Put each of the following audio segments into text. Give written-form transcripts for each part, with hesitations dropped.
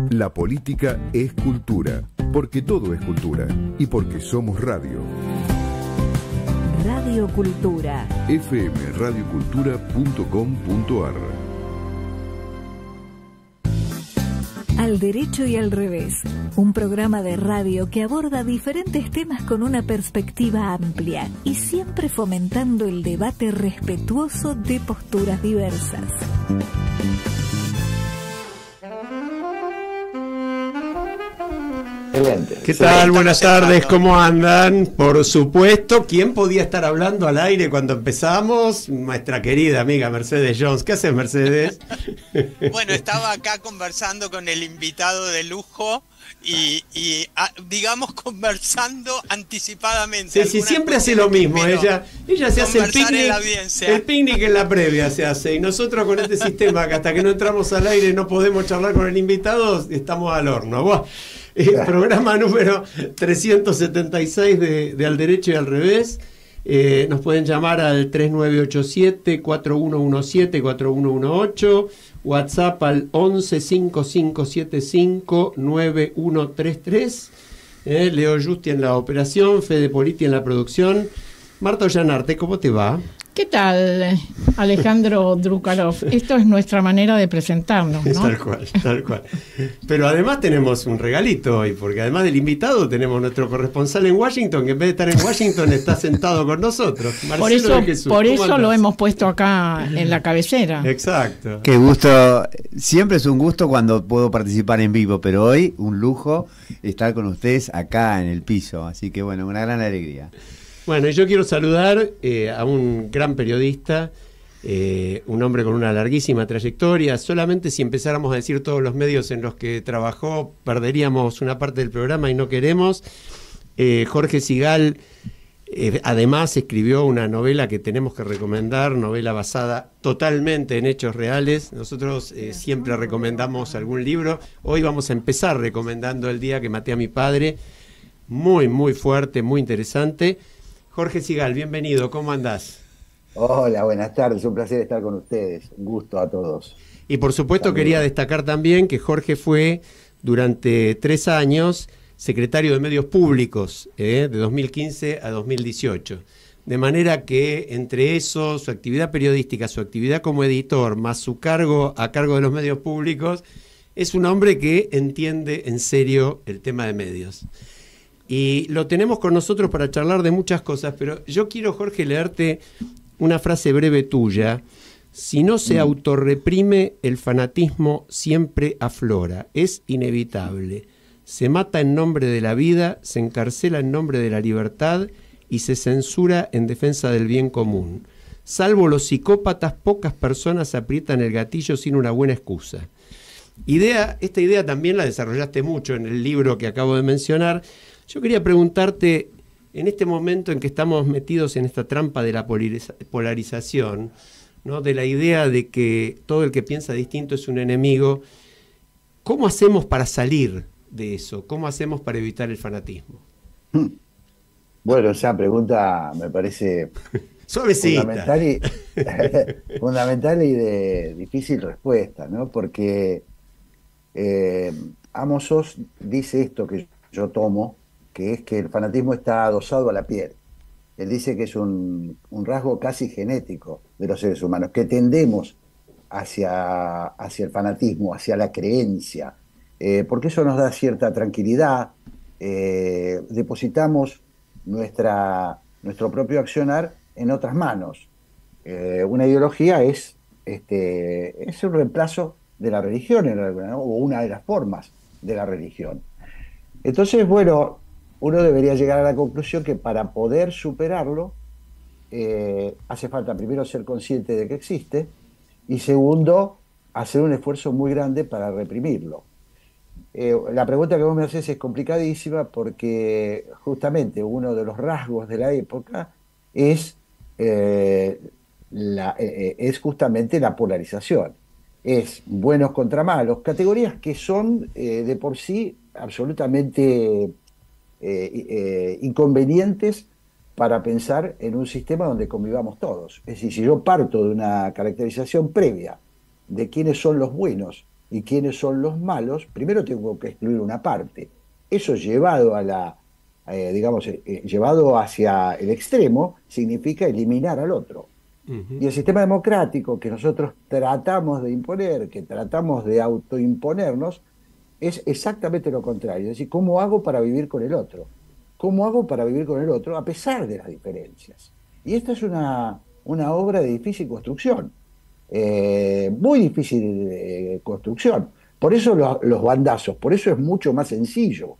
La política es cultura, porque todo es cultura y porque somos radio. Radio Cultura. fmradiocultura.com.ar. Al derecho y al revés, un programa de radio que aborda diferentes temas con una perspectiva amplia y siempre fomentando el debate respetuoso de posturas diversas. ¿Qué tal? Buenas tardes, ¿cómo andan? Por supuesto, ¿quién podía estar hablando al aire cuando empezamos? Nuestra querida amiga Mercedes Jones. ¿Qué haces, Mercedes? Bueno, estaba acá conversando con el invitado de lujo y digamos, conversando anticipadamente. Sí, siempre hace lo mismo. Ella se hace el picnic en la previa se hace. Y nosotros con este sistema que hasta que no entramos al aire no podemos charlar con el invitado, estamos al horno. Buah. Programa número 376 de Al Derecho y al Revés. Nos pueden llamar al 3987-4117-4118, WhatsApp al 1155759133. Leo Justi en la operación, Fede Politi en la producción. Marta Ollanarte, ¿cómo te va? ¿Qué tal, Alejandro Drukalov? Esto es nuestra manera de presentarnos, ¿no? Tal cual. Pero además tenemos un regalito hoy, porque además del invitado tenemos nuestro corresponsal en Washington, que en vez de estar en Washington está sentado con nosotros. Marcelo por eso lo hemos puesto acá en la cabecera. Exacto. Qué gusto. Siempre es un gusto cuando puedo participar en vivo, pero hoy un lujo estar con ustedes acá en el piso. Así que bueno, una gran alegría. Bueno, yo quiero saludar a un gran periodista, un hombre con una larguísima trayectoria. Solamente si empezáramos a decir todos los medios en los que trabajó, perderíamos una parte del programa y no queremos. Jorge Sigal, además, escribió una novela que tenemos que recomendar, novela basada totalmente en hechos reales. Nosotros siempre recomendamos algún libro. Hoy vamos a empezar recomendando El día que maté a mi padre. Muy, muy fuerte, muy interesante. Jorge Sigal, bienvenido, ¿cómo andás? Hola, buenas tardes, un placer estar con ustedes, un gusto a todos. Y por supuesto quería destacar también que Jorge fue durante 3 años secretario de Medios Públicos, de 2015 a 2018. De manera que entre eso, su actividad periodística, su actividad como editor, más su cargo a cargo de los medios públicos, es un hombre que entiende en serio el tema de medios. Y lo tenemos con nosotros para charlar de muchas cosas, pero yo quiero, Jorge, leerte una frase breve tuya. Si no se autorreprime, el fanatismo siempre aflora, es inevitable. Se mata en nombre de la vida, se encarcela en nombre de la libertad y se censura en defensa del bien común. Salvo los psicópatas, pocas personas aprietan el gatillo sin una buena excusa. Esta idea también la desarrollaste mucho en el libro que acabo de mencionar. Yo quería preguntarte, en este momento en que estamos metidos en esta trampa de la polarización, ¿no? De la idea de que todo el que piensa distinto es un enemigo, ¿cómo hacemos para salir de eso? ¿Cómo hacemos para evitar el fanatismo? Bueno, esa pregunta me parece suavecita. Fundamental y de difícil respuesta, ¿no? Porque Amos Oz dice esto que yo tomo, que es que el fanatismo está adosado a la piel. Él dice que es un rasgo casi genético de los seres humanos, que tendemos hacia el fanatismo, hacia la creencia, porque eso nos da cierta tranquilidad, depositamos nuestro propio accionar en otras manos. Una ideología es un reemplazo de la religión, ¿no? O una de las formas de la religión. Entonces, bueno, uno debería llegar a la conclusión que para poder superarlo hace falta primero ser consciente de que existe y segundo, hacer un esfuerzo muy grande para reprimirlo. La pregunta que vos me haces es complicadísima porque justamente uno de los rasgos de la época es justamente la polarización. Es buenos contra malos, categorías que son de por sí absolutamente inconvenientes para pensar en un sistema donde convivamos todos. Es decir, si yo parto de una caracterización previa de quiénes son los buenos y quiénes son los malos, primero tengo que excluir una parte. Eso llevado a llevado hacia el extremo, significa eliminar al otro. Y el sistema democrático que nosotros tratamos de imponer, que tratamos de autoimponernos, es exactamente lo contrario. Es decir, ¿cómo hago para vivir con el otro? ¿Cómo hago para vivir con el otro a pesar de las diferencias? Y esta es una obra de difícil construcción, muy difícil de construcción. Por eso los bandazos, por eso es mucho más sencillo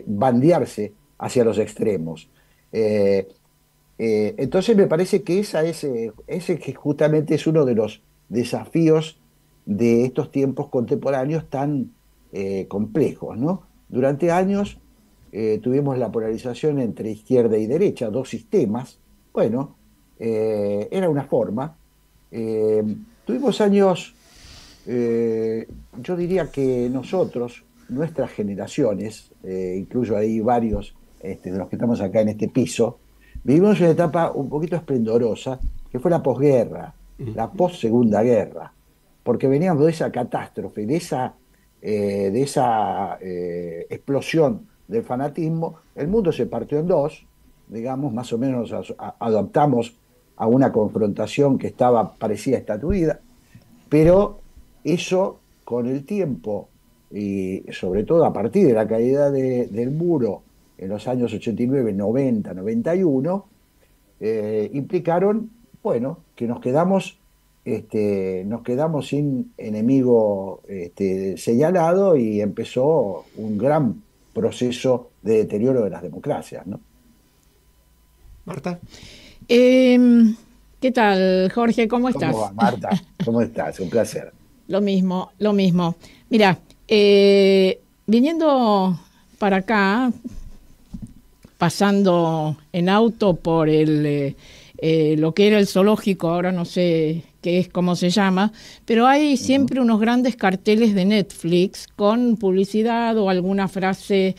bandearse hacia los extremos. Entonces me parece que ese que justamente es uno de los desafíos de estos tiempos contemporáneos tan complejos, ¿no? Durante años tuvimos la polarización entre izquierda y derecha, dos sistemas. Bueno, era una forma. Tuvimos años, yo diría que nosotros, nuestras generaciones, incluyo ahí varios de los que estamos acá en este piso, vivimos una etapa un poquito esplendorosa, que fue la posguerra, la post-segunda guerra, porque veníamos de esa catástrofe, de esa explosión del fanatismo. El mundo se partió en dos, digamos, más o menos adaptamos a una confrontación que estaba parecida estatuida, pero eso con el tiempo, y sobre todo a partir de la caída del muro en los años 89, 90, 91, implicaron, bueno, que nos quedamos sin enemigo señalado, y empezó un gran proceso de deterioro de las democracias, ¿no? Marta. ¿Qué tal, Jorge? ¿Cómo estás? ¿Cómo va, Marta? ¿Cómo estás? Un placer. Lo mismo, lo mismo. Mira, viniendo para acá, pasando en auto por lo que era el zoológico, ahora no sé qué es, cómo se llama, pero hay siempre unos grandes carteles de Netflix con publicidad o alguna frase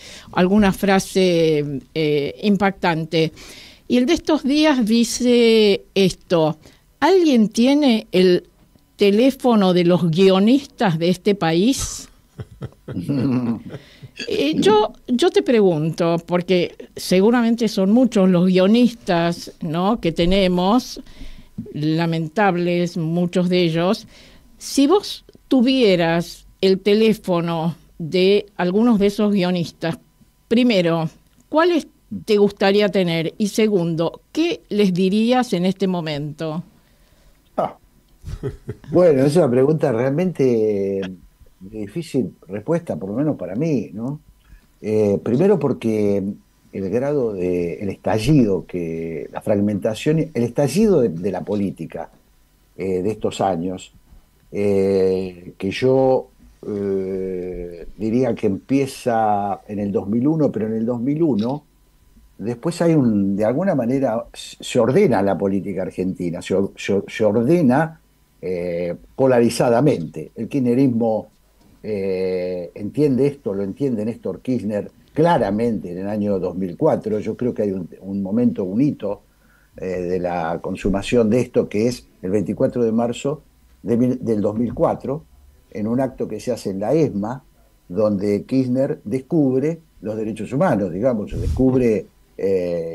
impactante. Y el de estos días dice esto: ¿alguien tiene el teléfono de los guionistas de este país? Yo te pregunto, porque seguramente son muchos los guionistas, ¿no?, que tenemos, lamentables muchos de ellos. Si vos tuvieras el teléfono de algunos de esos guionistas, primero, ¿cuáles te gustaría tener? Y segundo, ¿qué les dirías en este momento? Bueno, es una pregunta realmente de difícil respuesta, por lo menos para mí, ¿no? Primero porque el estallido, la fragmentación, el estallido de la política de estos años, que yo diría que empieza en el 2001, pero en el 2001 después de alguna manera se ordena la política argentina, se ordena polarizadamente. El kirchnerismo entiende esto, lo entiende Néstor Kirchner claramente en el año 2004. Yo creo que hay un momento, un hito de la consumación de esto, que es el 24 de marzo del 2004, en un acto que se hace en la ESMA, donde Kirchner descubre los derechos humanos, digamos, descubre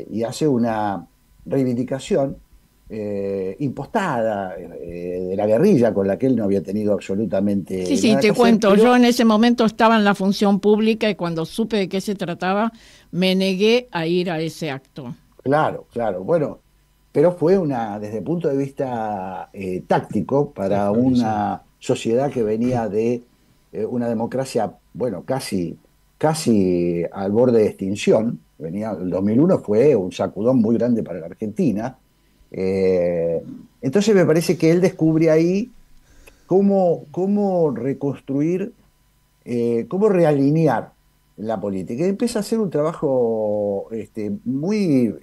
y hace una reivindicación impostada de la guerrilla, con la que él no había tenido absolutamente Sí, nada te que cuento, hacer, pero... yo en ese momento estaba en la función pública y cuando supe de qué se trataba, me negué a ir a ese acto. Claro, bueno, pero fue desde el punto de vista táctico, para una sociedad que venía de una democracia, bueno, casi al borde de extinción. El 2001 fue un sacudón muy grande para la Argentina. Entonces me parece que él descubre ahí cómo reconstruir, cómo realinear la política. Y empieza a hacer un trabajo muy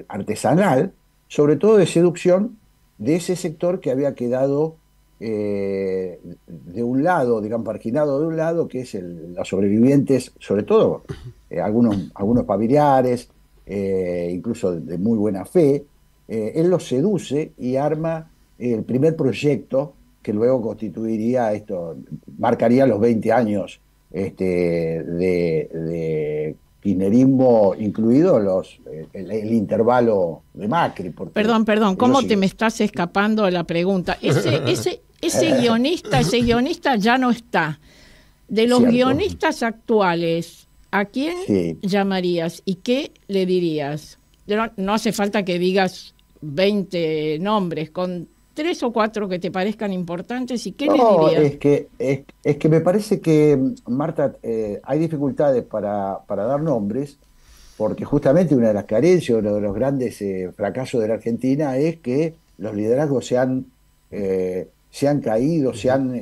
artesanal, sobre todo de seducción de ese sector que había quedado de un lado, digamos, marginado de un lado, que es los sobrevivientes, sobre todo algunos familiares, incluso de muy buena fe. Él los seduce y arma el primer proyecto que luego constituiría esto, marcaría los 20 años de kirchnerismo, incluido el intervalo de Macri. Perdón, ¿cómo te me estás escapando de la pregunta? Ese guionista ya no está. De los Cierto. guionistas actuales, ¿a quién Sí. llamarías y qué le dirías? No hace falta que digas 20 nombres, con 3 o 4 que te parezcan importantes, ¿y qué le dirías? Es que me parece que, Marta, hay dificultades para dar nombres, porque justamente una de las carencias, uno de los grandes fracasos de la Argentina es que los liderazgos se han caído, se han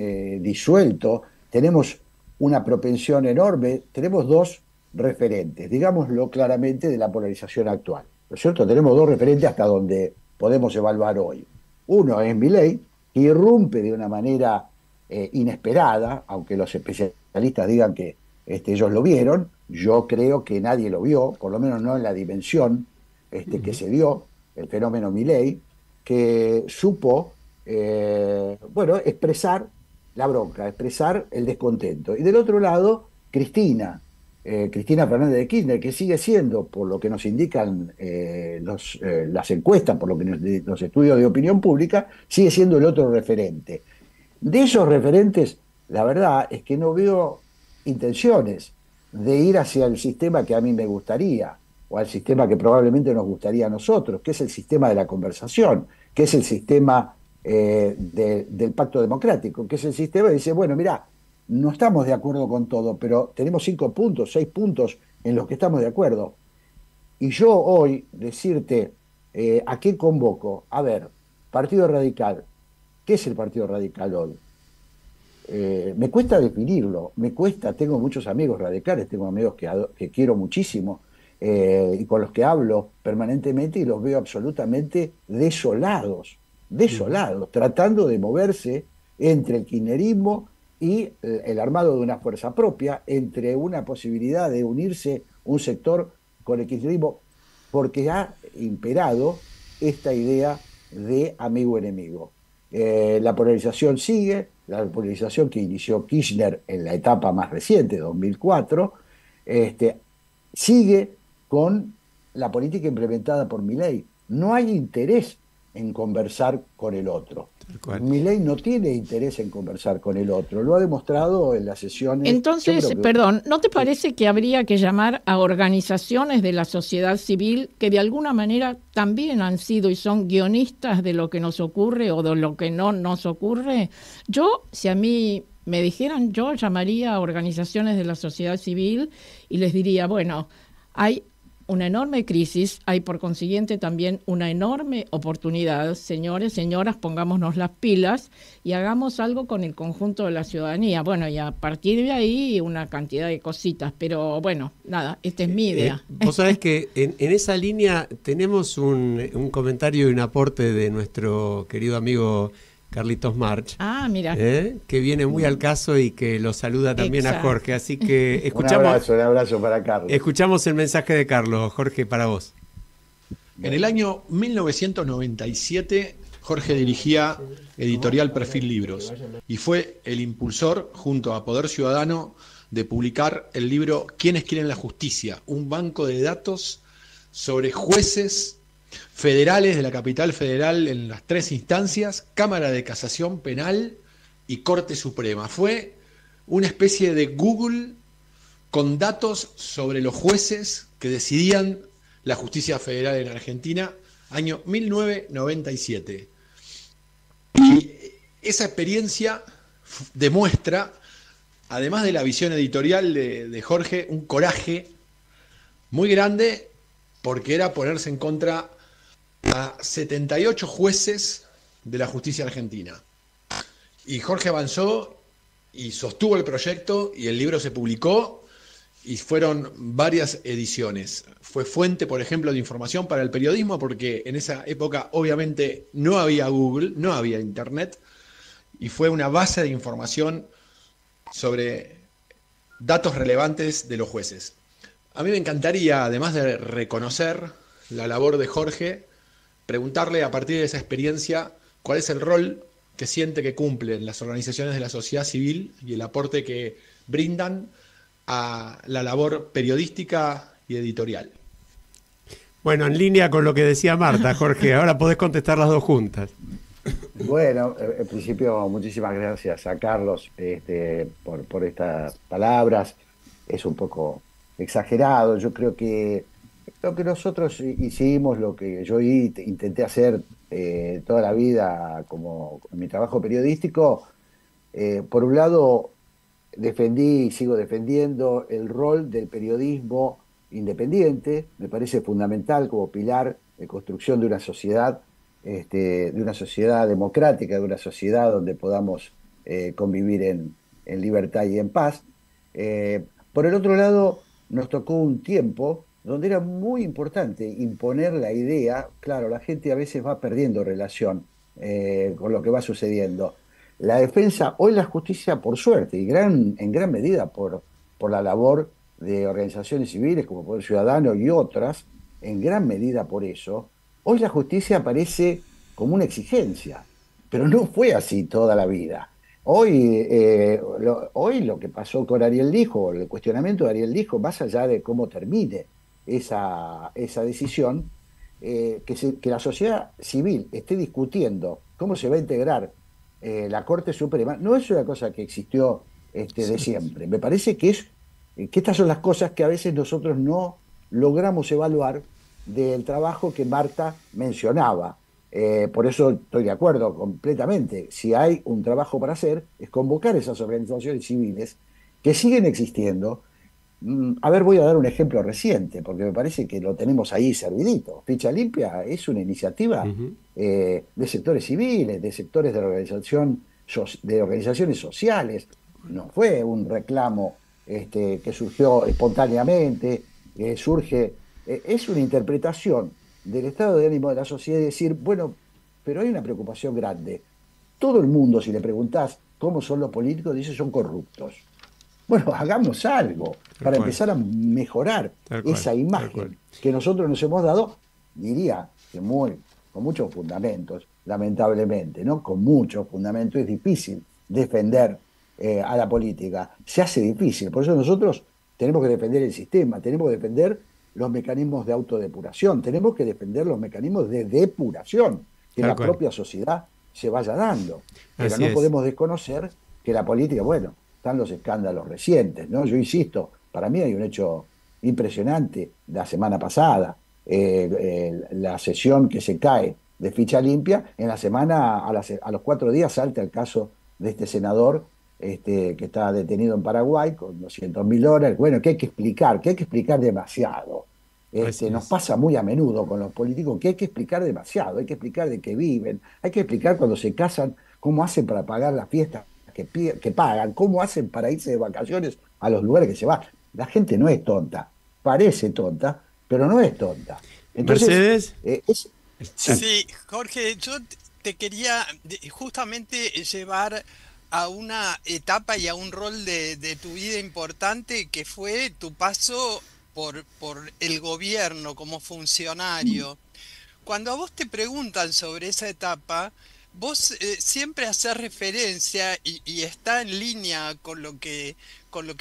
disuelto. Tenemos una propensión enorme, tenemos dos referentes, digámoslo claramente, de la polarización actual, ¿no es cierto? Tenemos dos referentes hasta donde podemos evaluar hoy. Uno es Milei, que irrumpe de una manera inesperada, aunque los especialistas digan que ellos lo vieron. Yo creo que nadie lo vio, por lo menos no en la dimensión que se vio, el fenómeno Milei, que supo expresar la bronca, expresar el descontento. Y del otro lado, Cristina Fernández de Kirchner, que sigue siendo, por lo que nos indican las encuestas, por lo que los estudios de opinión pública, sigue siendo el otro referente. De esos referentes, la verdad es que no veo intenciones de ir hacia el sistema que a mí me gustaría, o al sistema que probablemente nos gustaría a nosotros, que es el sistema de la conversación, que es el sistema del pacto democrático, que es el sistema que dice, bueno, mirá, no estamos de acuerdo con todo, pero tenemos 5 puntos, 6 puntos en los que estamos de acuerdo. Y yo hoy decirte, ¿a qué convoco? A ver, Partido Radical. ¿Qué es el Partido Radical hoy? Me cuesta definirlo, tengo muchos amigos radicales, tengo amigos que quiero muchísimo y con los que hablo permanentemente y los veo absolutamente desolados, tratando de moverse entre el kirchnerismo y el armado de una fuerza propia, entre una posibilidad de unirse un sector con el kirchnerismo, porque ha imperado esta idea de amigo-enemigo. La polarización sigue, la polarización que inició Kirchner en la etapa más reciente, 2004, sigue con la política implementada por Milei. No hay interés en conversar con el otro. Milei no tiene interés en conversar con el otro, lo ha demostrado en las sesiones. Entonces, perdón, ¿no te parece que habría que llamar a organizaciones de la sociedad civil que de alguna manera también han sido y son guionistas de lo que nos ocurre o de lo que no nos ocurre? Yo, si a mí me dijeran, yo llamaría a organizaciones de la sociedad civil y les diría, bueno, hay una enorme crisis, hay por consiguiente también una enorme oportunidad. Señores, señoras, pongámonos las pilas y hagamos algo con el conjunto de la ciudadanía. Bueno, y a partir de ahí una cantidad de cositas, pero bueno, nada, esta es mi idea. Vos sabés que en esa línea tenemos un comentario y un aporte de nuestro querido amigo Carlitos March, mira, que viene muy al caso y que lo saluda también a Jorge. Así que escuchamos. Un abrazo para Carlos. Escuchamos el mensaje de Carlos. Jorge, para vos. En el año 1997, Jorge dirigía Editorial Perfil Libros y fue el impulsor, junto a Poder Ciudadano, de publicar el libro ¿Quiénes quieren la justicia? Un banco de datos sobre jueces federales de la capital federal en las 3 instancias, Cámara de Casación Penal y Corte Suprema. Fue una especie de Google con datos sobre los jueces que decidían la justicia federal en Argentina, año 1997. Y esa experiencia demuestra, además de la visión editorial de Jorge, un coraje muy grande, porque era ponerse en contra a 78 jueces de la justicia argentina. Y Jorge avanzó y sostuvo el proyecto y el libro se publicó y fueron varias ediciones. Fue fuente, por ejemplo, de información para el periodismo, porque en esa época obviamente no había Google, no había Internet, y fue una base de información sobre datos relevantes de los jueces. A mí me encantaría, además de reconocer la labor de Jorge, preguntarle a partir de esa experiencia cuál es el rol que siente que cumplen las organizaciones de la sociedad civil y el aporte que brindan a la labor periodística y editorial. Bueno, en línea con lo que decía Marta, Jorge, ahora podés contestar las dos juntas. Bueno, en principio, muchísimas gracias a Carlos por estas palabras. Es un poco exagerado. Yo creo que lo que nosotros hicimos, lo que yo intenté hacer toda la vida como en mi trabajo periodístico, por un lado defendí y sigo defendiendo el rol del periodismo independiente. Me parece fundamental como pilar de construcción de una sociedad, de una sociedad democrática, de una sociedad donde podamos convivir en libertad y en paz. Por el otro lado, nos tocó un tiempo donde era muy importante imponer la idea. Claro, la gente a veces va perdiendo relación con lo que va sucediendo. La defensa, hoy la justicia, por suerte, y en gran medida por la labor de organizaciones civiles como Poder Ciudadano y otras, en gran medida por eso, hoy la justicia aparece como una exigencia, pero no fue así toda la vida. Hoy, hoy lo que pasó con Ariel Lijo, el cuestionamiento de Ariel Lijo, más allá de cómo termine esa decisión, que la sociedad civil esté discutiendo cómo se va a integrar la Corte Suprema, no es una cosa que existió de siempre. Me parece que estas son las cosas que a veces nosotros no logramos evaluar del trabajo que Marta mencionaba. Por eso estoy de acuerdo completamente. Si hay un trabajo para hacer, es convocar esas organizaciones civiles que siguen existiendo. A ver, voy a dar un ejemplo reciente, porque me parece que lo tenemos ahí servidito. Ficha Limpia es una iniciativa de sectores civiles, de sectores de organizaciones sociales. No fue un reclamo que surgió espontáneamente, es una interpretación del estado de ánimo de la sociedad y decir, bueno, pero hay una preocupación grande. Todo el mundo, si le preguntás cómo son los políticos, dice son corruptos. Bueno, hagamos algo para empezar a mejorar esa imagen que nosotros nos hemos dado, diría que con muchos fundamentos, lamentablemente, ¿no? Con muchos fundamentos. Es difícil defender a la política, se hace difícil. Por eso nosotros tenemos que defender el sistema, tenemos que defender los mecanismos de autodepuración, tenemos que defender los mecanismos de depuración que la propia sociedad se vaya dando. Pero no podemos desconocer que la política, bueno, están los escándalos recientes, ¿no? Yo insisto, para mí hay un hecho impresionante la semana pasada, la sesión que se cae de Ficha Limpia, en la semana, a los 4 días salta el caso de este senador que está detenido en Paraguay con $200.000. Bueno, que hay que explicar demasiado. Nos pasa muy a menudo con los políticos que hay que explicar demasiado, hay que explicar de qué viven, hay que explicar cuando se casan cómo hacen para pagar las fiestas que pagan, cómo hacen para irse de vacaciones a los lugares que se van. La gente no es tonta, parece tonta, pero no es tonta. Entonces, Mercedes. Sí, Jorge, yo te quería justamente llevar a una etapa y a un rol de tu vida importante, que fue tu paso por el gobierno como funcionario. Cuando a vos te preguntan sobre esa etapa, vos siempre haces referencia y está en línea con lo que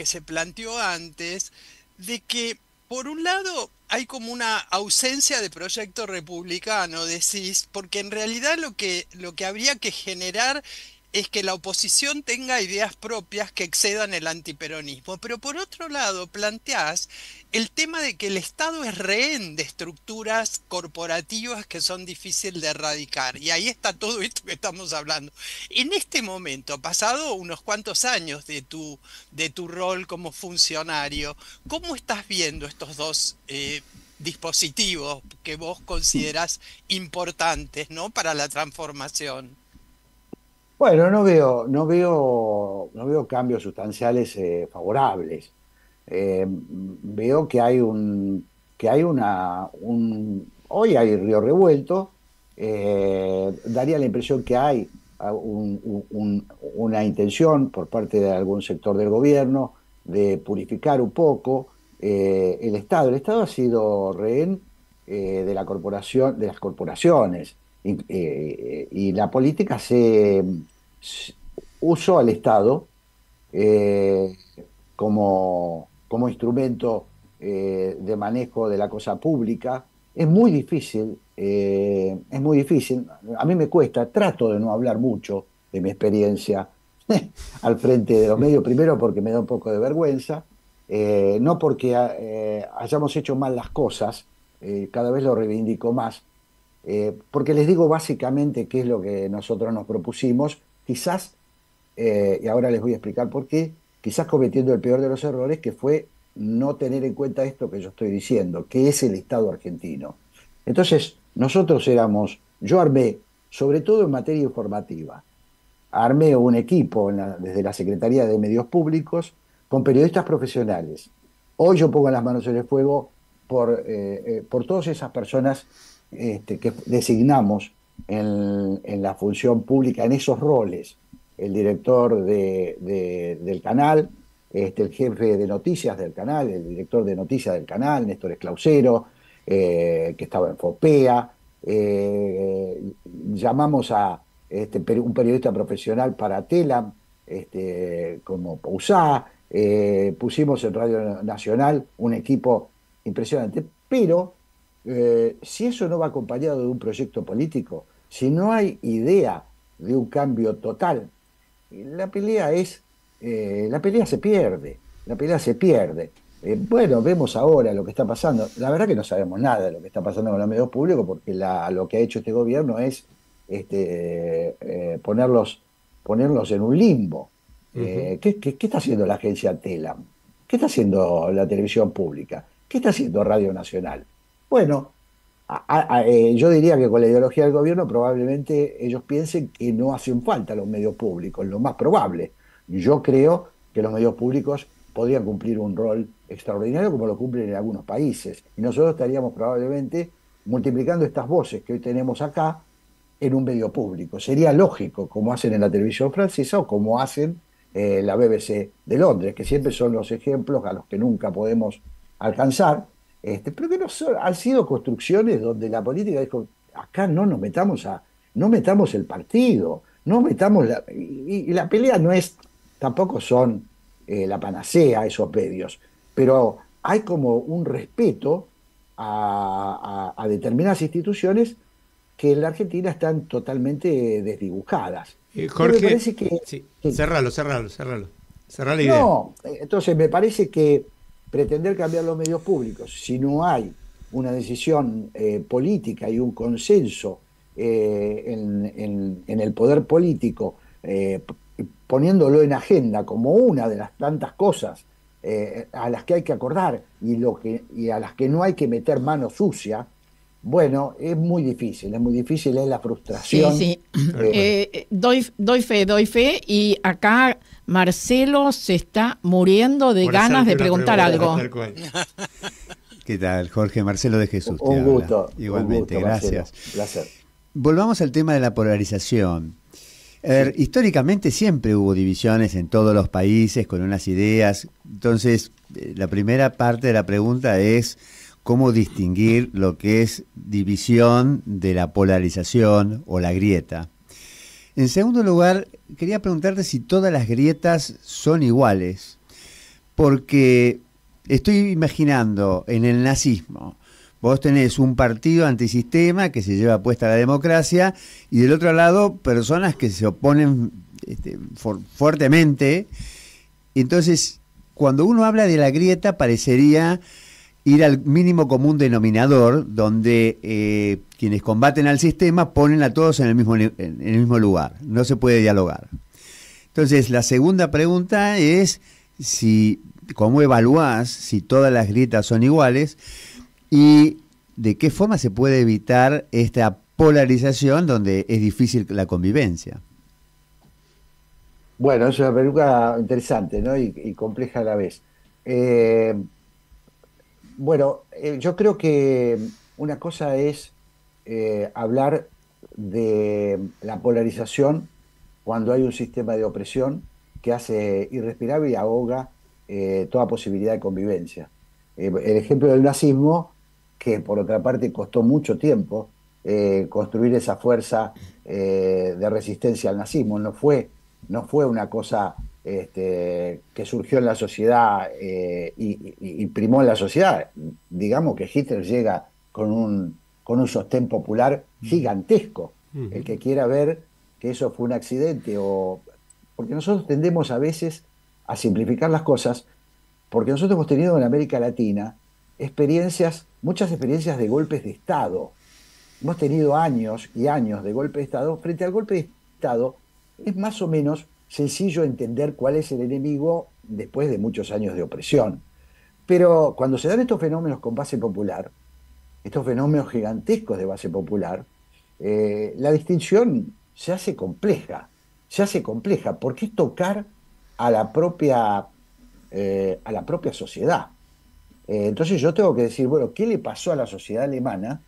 se planteó antes, de que por un lado hay como una ausencia de proyecto republicano, decís, porque en realidad lo que habría que generar es que la oposición tenga ideas propias que excedan el antiperonismo. Pero por otro lado planteás el tema de que el Estado es rehén de estructuras corporativas que son difíciles de erradicar. Y ahí está todo esto que estamos hablando. En este momento, pasado unos cuantos años de tu rol como funcionario, ¿cómo estás viendo estos dos dispositivos que vos considerás importantes, ¿no?, para la transformación? Bueno, no veo cambios sustanciales favorables. Veo que hay hoy hay río revuelto. Daría la impresión que hay una intención por parte de algún sector del gobierno de purificar un poco el Estado. El Estado ha sido rehén de las corporaciones. y la política usó al Estado eh, como instrumento de manejo de la cosa pública. Es muy difícil, es muy difícil. A mí me cuesta, trato de no hablar mucho de mi experiencia al frente de los medios, primero porque me da un poco de vergüenza, no porque hayamos hecho mal las cosas, cada vez lo reivindico más, porque les digo básicamente qué es lo que nosotros nos propusimos, quizás, y ahora les voy a explicar por qué, quizás cometiendo el peor de los errores, que fue no tener en cuenta esto que yo estoy diciendo, que es el Estado argentino. Entonces, yo armé, sobre todo en materia informativa, armé un equipo desde la Secretaría de Medios Públicos con periodistas profesionales. Hoy yo pongo las manos en el fuego por todas esas personas que designamos en la función pública, en esos roles. El director del canal, el jefe de noticias del canal, el director de noticias del canal, Néstor Esclausero, que estaba en FOPEA. Llamamos a un periodista profesional para Telam, como Pousá. Pusimos en Radio Nacional un equipo impresionante, pero si eso no va acompañado de un proyecto político, si no hay idea de un cambio total, la pelea se pierde, la pelea se pierde. Bueno, vemos ahora lo que está pasando. La verdad que no sabemos nada de lo que está pasando con los medios públicos, porque lo que ha hecho este gobierno es ponerlos en un limbo. ¿Qué está haciendo la agencia Telam? ¿Qué está haciendo la televisión pública? ¿Qué está haciendo Radio Nacional? Bueno, yo diría que con la ideología del gobierno probablemente ellos piensen que no hacen falta los medios públicos, lo más probable. Yo creo que los medios públicos podrían cumplir un rol extraordinario como lo cumplen en algunos países. Y nosotros estaríamos probablemente multiplicando estas voces que hoy tenemos acá en un medio público. Sería lógico, como hacen en la televisión francesa o como hacen la BBC de Londres, que siempre son los ejemplos a los que nunca podemos alcanzar, pero que han sido construcciones donde la política dijo, acá no metamos el partido, no metamos y la pelea no es, tampoco son la panacea esos medios, pero hay como un respeto a determinadas instituciones que en la Argentina están totalmente desdibujadas. Jorge, me parece que, sí. que Cerralo la idea. no, entonces me parece que pretender cambiar los medios públicos, si no hay una decisión política y un consenso en el poder político, poniéndolo en agenda como una de las tantas cosas a las que hay que acordar y a las que no hay que meter mano sucia, bueno, es muy difícil, es la frustración. Sí. Doy fe, y acá Marcelo se está muriendo de ganas de preguntar algo. ¿Qué tal, Jorge? Marcelo de Jesús. Un gusto. Igualmente, un gusto, gracias. Marcelo. Placer. Volvamos al tema de la polarización. Históricamente siempre hubo divisiones en todos los países con unas ideas. Entonces, la primera parte de la pregunta es cómo distinguir lo que es división de la polarización o la grieta. En segundo lugar, quería preguntarte si todas las grietas son iguales, porque estoy imaginando en el nazismo, vos tenés un partido antisistema que se lleva puesta la democracia y del otro lado personas que se oponen fuertemente. Entonces, cuando uno habla de la grieta parecería ir al mínimo común denominador, donde quienes combaten al sistema ponen a todos en el mismo lugar, no se puede dialogar. Entonces, la segunda pregunta es cómo evaluás si todas las grietas son iguales y de qué forma se puede evitar esta polarización donde es difícil la convivencia. Bueno, es una pregunta interesante, ¿no? y compleja a la vez. Yo creo que una cosa es hablar de la polarización cuando hay un sistema de opresión que hace irrespirable y ahoga toda posibilidad de convivencia. El ejemplo del nazismo, que por otra parte costó mucho tiempo construir esa fuerza de resistencia al nazismo. No fue una cosa que surgió en la sociedad y primó en la sociedad. Digamos que Hitler llega con un sostén popular gigantesco. El que quiera ver que eso fue un accidente, porque nosotros tendemos a veces a simplificar las cosas, porque nosotros hemos tenido en América Latina muchas experiencias de golpes de Estado. Hemos tenido años y años de golpe de Estado. Frente al golpe de Estado es más o menos sencillo entender cuál es el enemigo después de muchos años de opresión. Pero cuando se dan estos fenómenos con base popular, estos fenómenos gigantescos de base popular, la distinción se hace compleja, porque es tocar a la propia sociedad. Entonces yo tengo que decir, bueno, ¿qué le pasó a la sociedad alemana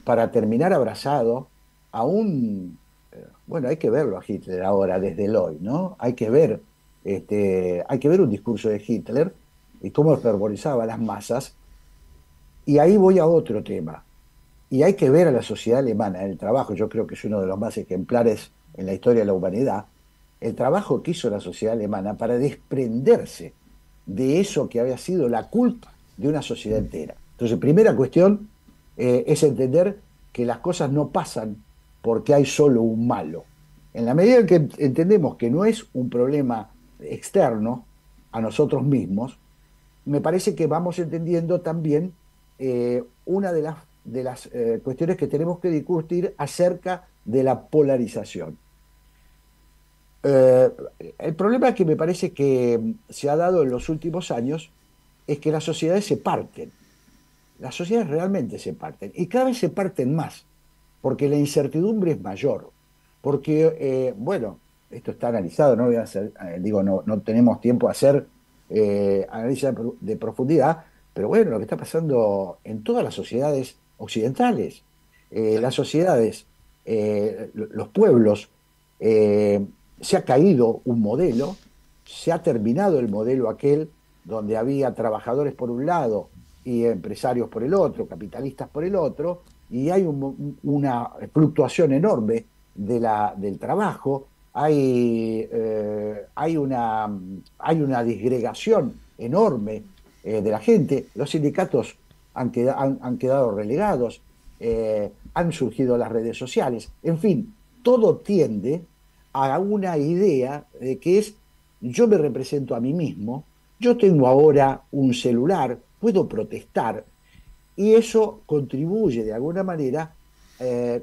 para terminar abrazado a bueno, hay que verlo a Hitler ahora desde el hoy, ¿no? Hay que ver un discurso de Hitler y cómo fervorizaba a las masas. Y ahí voy a otro tema. Y hay que ver a la sociedad alemana, el trabajo, yo creo que es uno de los más ejemplares en la historia de la humanidad, el trabajo que hizo la sociedad alemana para desprenderse de eso que había sido la culpa de una sociedad entera. Entonces, primera cuestión es entender que las cosas no pasan porque hay solo un malo. En la medida en que entendemos que no es un problema externo a nosotros mismos, me parece que vamos entendiendo también una de las cuestiones que tenemos que discutir acerca de la polarización. El problema que me parece que se ha dado en los últimos años es que las sociedades se parten. Las sociedades realmente se parten, y cada vez se parten más, porque la incertidumbre es mayor. Porque, bueno, esto está analizado, no voy a hacer, no tenemos tiempo a hacer análisis de profundidad, pero bueno, lo que está pasando en todas las sociedades occidentales, las sociedades, los pueblos, se ha caído un modelo, se ha terminado el modelo aquel donde había trabajadores por un lado y empresarios por el otro, capitalistas por el otro, y hay una fluctuación enorme del trabajo, hay una disgregación enorme de la gente, los sindicatos han quedado relegados, han surgido las redes sociales, en fin, todo tiende a una idea de que yo me represento a mí mismo, yo tengo ahora un celular, puedo protestar, y eso contribuye de alguna manera,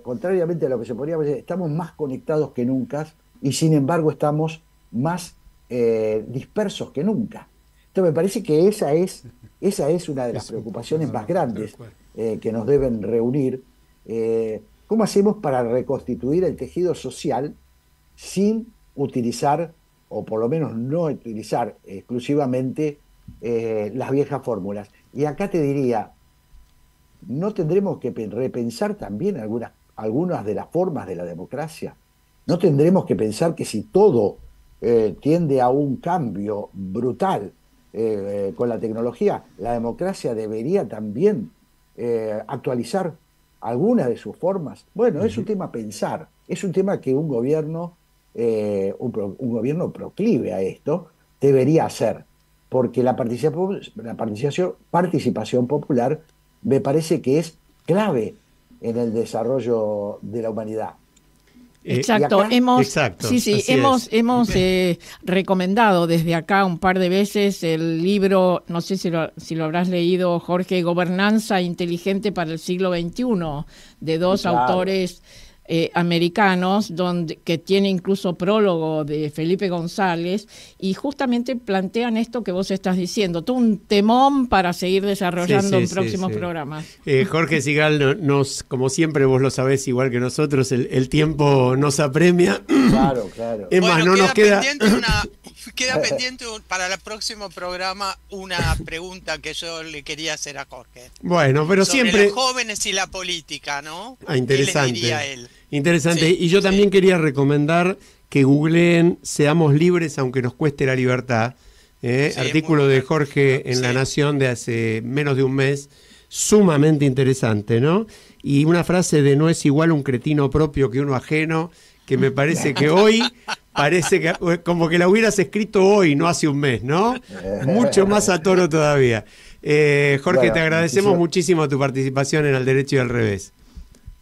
contrariamente a lo que se podría decir, estamos más conectados que nunca y sin embargo estamos más dispersos que nunca. Entonces me parece que esa es una de las preocupaciones más grandes que nos deben reunir. ¿Cómo hacemos para reconstituir el tejido social sin utilizar, o por lo menos no utilizar exclusivamente las viejas fórmulas? Y acá te diría, ¿no tendremos que repensar también algunas de las formas de la democracia? ¿No tendremos que pensar que si todo tiende a un cambio brutal con la tecnología, la democracia debería también actualizar algunas de sus formas? Bueno, es un tema a pensar, es un tema que un gobierno proclive a esto debería hacer, porque la participación popular me parece que es clave en el desarrollo de la humanidad. Exacto, hemos recomendado desde acá un par de veces el libro, no sé si lo habrás leído, Jorge, Gobernanza Inteligente para el siglo XXI, de dos autores americanos, que tiene incluso prólogo de Felipe González, y justamente plantean esto que vos estás diciendo, todo un temón para seguir desarrollando en próximos programas. Jorge Sigal, como siempre vos lo sabés igual que nosotros, el tiempo nos apremia. Claro. Es más, no nos queda... Queda pendiente para el próximo programa una pregunta que yo le quería hacer a Jorge. Bueno, pero sobre siempre... los jóvenes y la política, ¿no? Interesante. ¿Qué le diría él? Interesante. Sí, y yo también quería recomendar que googleen Seamos libres aunque nos cueste la libertad. Artículo de Jorge en La Nación de hace menos de un mes, sumamente interesante, ¿no? Y una frase de no es igual un cretino propio que uno ajeno, que me parece que hoy, parece que como que la hubieras escrito hoy, no hace un mes, ¿no? Mucho más a tono todavía. Jorge, Bueno, te agradecemos muchísimo tu participación en Al Derecho y al Revés.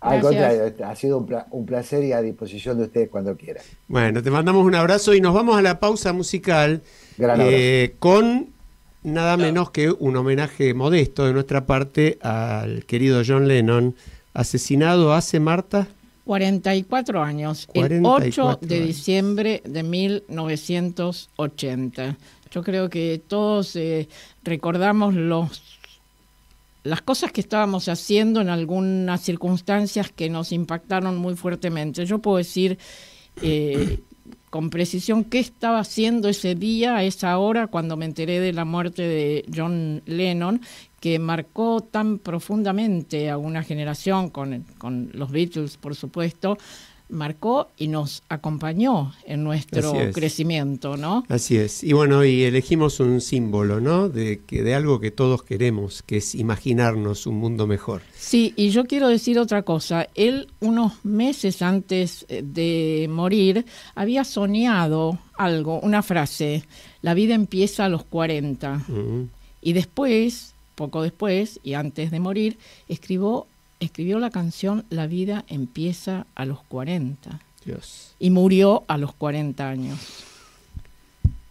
Al Gracias. contrario, ha sido un placer y a disposición de ustedes cuando quieran. Bueno, te mandamos un abrazo y nos vamos a la pausa musical Gran abrazo. con nada menos que un homenaje modesto de nuestra parte al querido John Lennon, asesinado hace, Marta, 44 años, 44 el 8 de años. diciembre de 1980. Yo creo que todos recordamos las cosas que estábamos haciendo en algunas circunstancias que nos impactaron muy fuertemente. Yo puedo decir con precisión qué estaba haciendo ese día, a esa hora, cuando me enteré de la muerte de John Lennon, que marcó tan profundamente a una generación con los Beatles, por supuesto, marcó y nos acompañó en nuestro Así es. crecimiento, ¿no? Así es. Y bueno, y elegimos un símbolo, ¿no? De algo que todos queremos, que es imaginarnos un mundo mejor. Sí, y yo quiero decir otra cosa. Él, unos meses antes de morir, había soñado algo, una frase: la vida empieza a los 40. Y después, poco después, y antes de morir, escribió la canción La vida empieza a los 40. Dios. Y murió a los 40 años.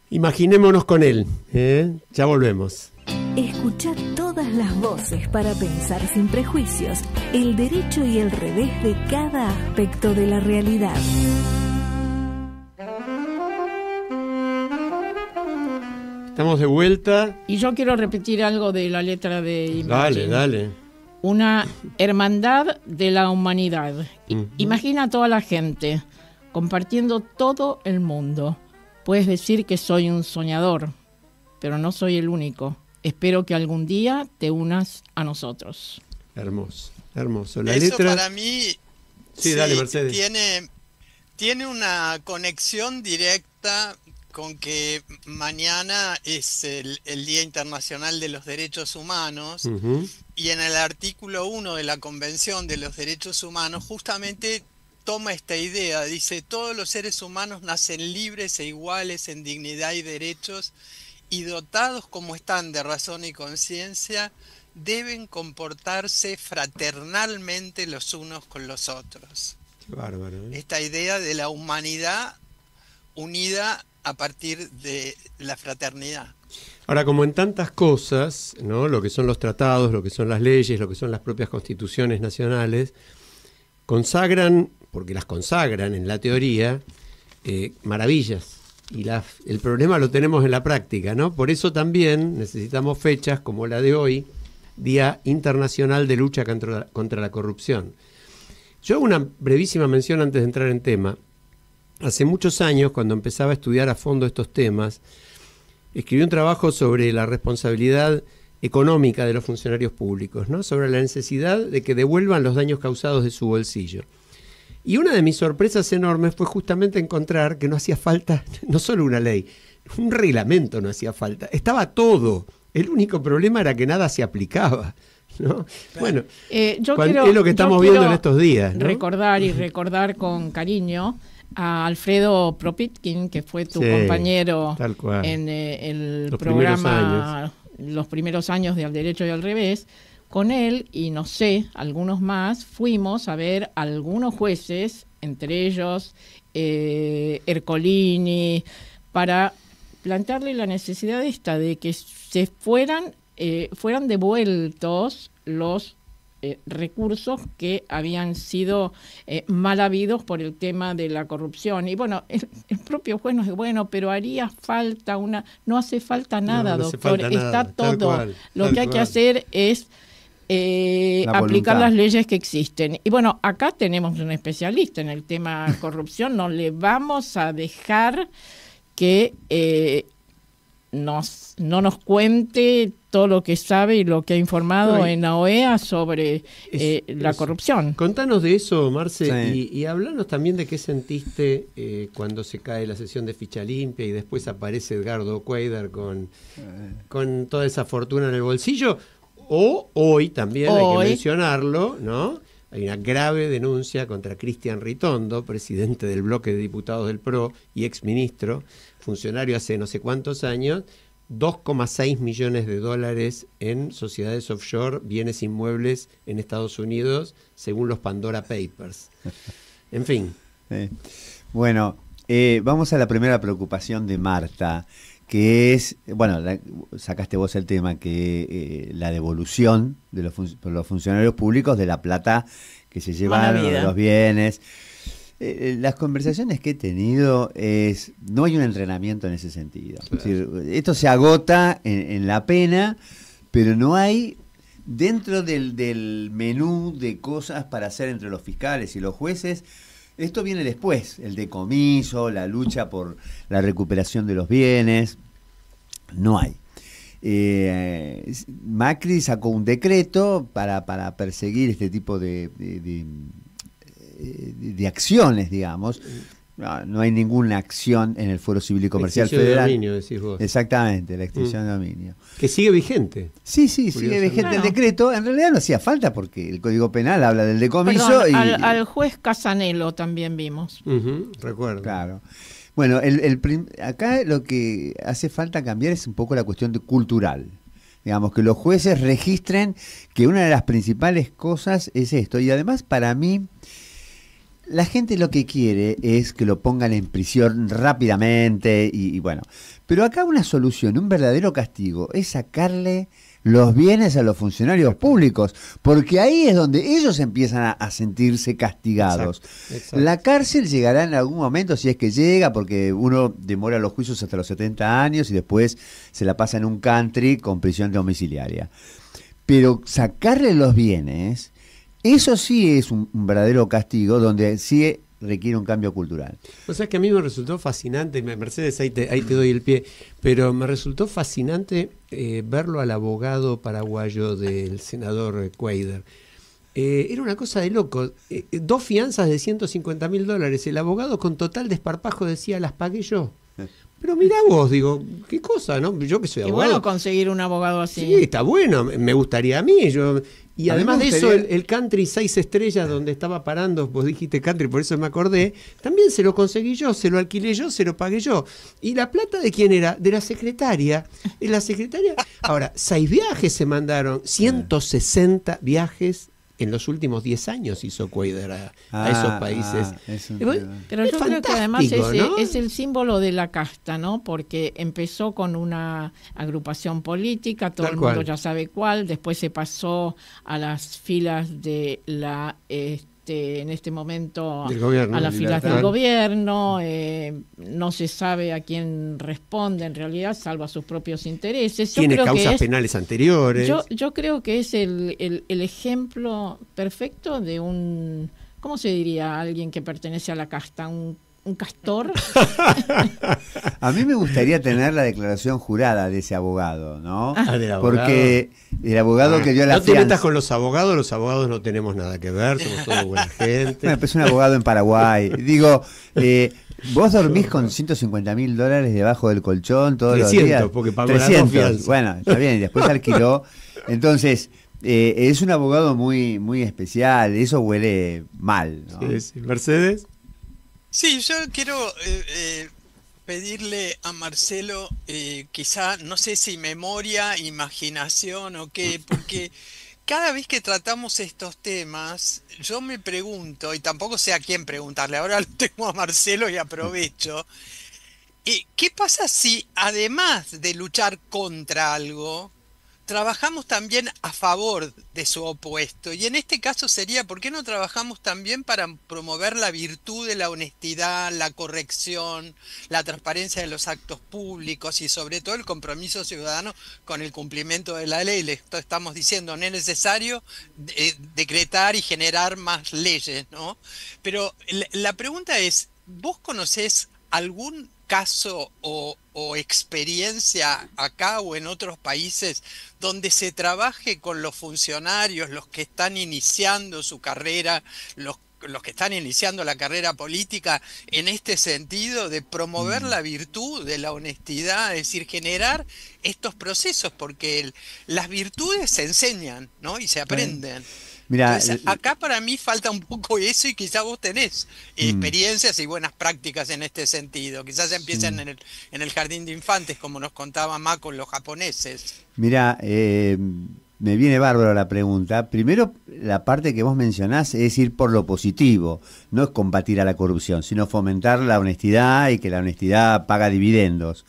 Imaginémonos con él, ¿eh? Ya volvemos. Escucha todas las voces para pensar sin prejuicios, el derecho y el revés de cada aspecto de la realidad. Estamos de vuelta. Y yo quiero repetir algo de la letra de Dale, Imagine. dale. Una hermandad de la humanidad. Ujú. Imagina a toda la gente compartiendo todo el mundo. Puedes decir que soy un soñador, pero no soy el único. Espero que algún día te unas a nosotros. Hermoso, hermoso. La Eso letra. para mí Sí, dale, Mercedes. tiene una conexión directa con que mañana es el Día Internacional de los Derechos Humanos. Ujú. Y en el artículo 1 de la Convención de los Derechos Humanos justamente toma esta idea, dice: todos los seres humanos nacen libres e iguales en dignidad y derechos, y dotados como están de razón y conciencia, deben comportarse fraternalmente los unos con los otros. Qué bárbaro, ¿eh? Esta idea de la humanidad unida a partir de la fraternidad. Ahora, como en tantas cosas, ¿no? Lo que son los tratados, lo que son las leyes, lo que son las propias constituciones nacionales, consagran, porque las consagran en la teoría, maravillas. Y el problema lo tenemos en la práctica, ¿no? Por eso también necesitamos fechas como la de hoy, Día Internacional de Lucha contra la Corrupción. Yo hago una brevísima mención antes de entrar en tema. Hace muchos años, cuando empezaba a estudiar a fondo estos temas, escribí un trabajo sobre la responsabilidad económica de los funcionarios públicos, ¿no? Sobre la necesidad de que devuelvan los daños causados de su bolsillo. Y una de mis sorpresas enormes fue justamente encontrar que no hacía falta no solo una ley, un reglamento no hacía falta, estaba todo. El único problema era que nada se aplicaba, ¿no? Bueno, es lo que estamos viendo en estos días, ¿no? Recordar con cariño a Alfredo Propitkin, que fue tu compañero tal cual, en los programa Los primeros años de Al Derecho y al Revés. Con él, y no sé, algunos más, fuimos a ver a algunos jueces, entre ellos Ercolini, para plantearle la necesidad de que se fueran devueltos los recursos que habían sido mal habidos por el tema de la corrupción. Y bueno, el propio juez nos dijo: bueno, pero haría falta no hace falta nada, no hace doctor, falta está nada, todo. Lo que hay que hacer es aplicar voluntad. las leyes que existen. Y bueno, acá tenemos un especialista en el tema corrupción, no le vamos a dejar que no nos cuente todo lo que sabe y lo que ha informado en la OEA sobre la corrupción. Contanos de eso, Marce, Sí. y hablanos también de qué sentiste cuando se cae la sesión de Ficha Limpia y después aparece Edgardo Cuéllar con toda esa fortuna en el bolsillo, O hoy también, hay Hoy. que mencionarlo, ¿no? Hay una grave denuncia contra Cristian Ritondo, presidente del bloque de diputados del PRO y exministro, funcionario hace no sé cuántos años, 2,6 millones de dólares en sociedades offshore, bienes inmuebles en Estados Unidos, según los Pandora Papers. En fin. Bueno, vamos a la primera preocupación de Marta, que es, bueno, sacaste vos el tema, que la devolución de por los funcionarios públicos de la plata que se llevaron, de los bienes. Las conversaciones que he tenido no hay un entrenamiento en ese sentido. Claro. Es decir, esto se agota en la pena, pero no hay dentro del menú de cosas para hacer entre los fiscales y los jueces. Esto viene después, el decomiso, la lucha por la recuperación de los bienes. No hay. Macri sacó un decreto para perseguir este tipo de acciones, digamos. No hay ninguna acción en el Fuero Civil y Comercial Federal. De dominio, decís vos. Exactamente, la extinción de dominio. Que sigue vigente. Sí, sigue vigente el decreto. En realidad no hacía falta porque el Código Penal habla del decomiso. Perdón, al juez Casanelo también vimos. Recuerdo. Claro. Bueno, acá lo que hace falta cambiar es un poco la cuestión cultural. Digamos, que los jueces registren que una de las principales cosas es esto. Y además, para mí, la gente lo que quiere es que lo pongan en prisión rápidamente y bueno. Pero acá una solución, un verdadero castigo, es sacarle los bienes a los funcionarios públicos, porque ahí es donde ellos empiezan a sentirse castigados. Exacto. La cárcel llegará en algún momento, si es que llega, porque uno demora los juicios hasta los 70 años y después se la pasa en un country con prisión domiciliaria. Pero sacarle los bienes, eso sí es un verdadero castigo, donde sí requiere un cambio cultural. O sea que a mí me resultó fascinante, Mercedes, ahí te doy el pie, pero me resultó fascinante verlo al abogado paraguayo del senador Cuadra. Era una cosa de loco. 2 fianzas de $150.000. El abogado con total desparpajo decía, las pagué yo. Pero mirá vos, digo, qué cosa, ¿no? Yo que soy abogado. Y bueno conseguir un abogado así. Sí, está bueno, me gustaría a mí. Y además de eso, el country 6 estrellas donde estaba parando, vos dijiste country, por eso me acordé, también se lo conseguí yo, se lo alquilé yo, se lo pagué yo. ¿Y la plata de quién era? De la secretaria. La secretaria. Ahora, 6 viajes se mandaron, 160 viajes en los últimos 10 años hizo Cuadra a esos países. Pero yo creo que además es el símbolo de la casta, ¿no? Porque empezó con una agrupación política, todo el mundo ya sabe cuál, después se pasó a las filas de la en este momento gobierno, a las filas del gobierno, no se sabe a quién responde en realidad, salvo a sus propios intereses. Tiene causas penales anteriores. Yo creo que es el ejemplo perfecto de un, ¿cómo se diría? Alguien que pertenece a la casta, un castor. A mí me gustaría tener la declaración jurada de ese abogado, ¿no? ¿Del abogado? Porque el abogado que dio la fianza... No te metas con los abogados no tenemos nada que ver, somos todos buena gente. Bueno, pues un abogado en Paraguay. Digo, vos dormís con $150.000 debajo del colchón todos 300, los días. Porque pagó 300, bueno, está bien, y después alquiló. Entonces, es un abogado muy, muy especial, eso huele mal, ¿no? Sí. ¿Mercedes? Sí, yo quiero pedirle a Marcelo, quizá, no sé si memoria, imaginación o qué, porque cada vez que tratamos estos temas, yo me pregunto, y tampoco sé a quién preguntarle, ahora lo tengo a Marcelo y aprovecho, ¿qué pasa si además de luchar contra algo, trabajamos también a favor de su opuesto? Y en este caso sería, ¿por qué no trabajamos también para promover la virtud de la honestidad, la corrección, la transparencia de los actos públicos y sobre todo el compromiso ciudadano con el cumplimiento de la ley? Le estamos diciendo, no es necesario decretar y generar más leyes, ¿no? Pero la pregunta es, ¿vos conocés algún caso o experiencia acá o en otros países donde se trabaje con los funcionarios, los que están iniciando su carrera, los los que están iniciando la carrera política en este sentido de promover la virtud de la honestidad, es decir, generar estos procesos, porque las virtudes se enseñan, ¿no? Y se aprenden. Mirá, entonces, acá para mí falta un poco eso, y quizás vos tenés experiencias y buenas prácticas en este sentido. Quizás empiezan en el jardín de infantes, como nos contaba Ma con los japoneses. Mirá, me viene bárbaro la pregunta. Primero, la parte que vos mencionás es ir por lo positivo, no es combatir a la corrupción, sino fomentar la honestidad y que la honestidad paga dividendos.